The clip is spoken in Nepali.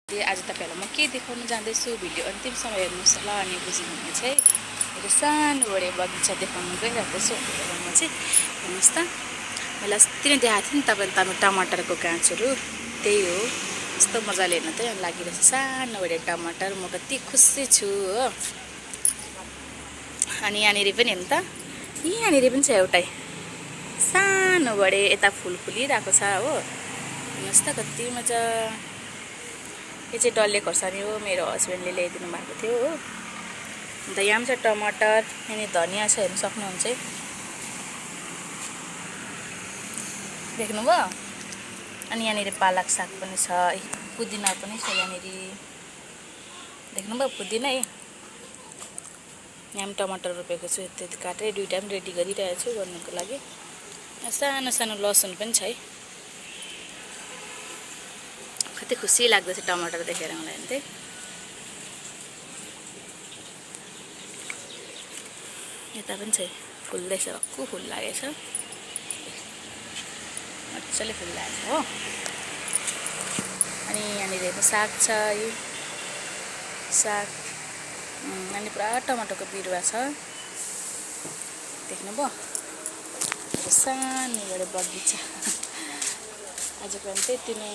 आज तपाईहरुलाई म के देखाउन जाँदैछु भिडियो अन्तिमसम्म हेर्नुस् ल अनि बुझ्नुहुने चाहिँ मेरो सानो बडे बगैँचा देखाउन गइरहेको छु म चाहिँ हेर्नुस् त मैले अस्ति नै देखाएको थिएँ नि तपाईहरुलाई टमाटरको गाँचहरु त्यही हो कस्तो मजाले हेर्न त लागिरहेछ सानो बडे टमाटर म कति खुसी छु हो अनि यहाँनेरि पनि हेर्नु त यहाँनेरि पनि छ एउटै सानो बडे यता फुल फुलिरहेको छ हो हेर्नुस् त कति मजा यो चाहिँ डल्ले खोर्सानी हो मेरो हस्बेन्डले ल्याइदिनु भएको थियो हो अन्त यहाँ चाहिँ टमाटर अनि धनिया छ हेर्न सक्नुहुन्छ देख्नुभयो अनि यहाँनेरि पालक साग पनि छ पुदिना पनि छ यहाँनेरि देख्नुभयो पुदिना है यहाँ टमाटर रोपेको छु त्यति काटेर दुईटा पनि रेडी गरिरहेको छु गर्नको लागि सानो सानो लसुन पनि छ है कति खुसी लाग्दैछ टमाटर देखेर मलाई चाहिँ यता पनि छ फुल्दैछ भक्कु फुल लागेछ मजाले फुल लागेछ हो अनि यहाँनिर साग छ यो साग अनि पुरा टमाटरको बिरुवा छ देख्नुभयो सानो बडे बगैँचा आजको पनि त्यति नै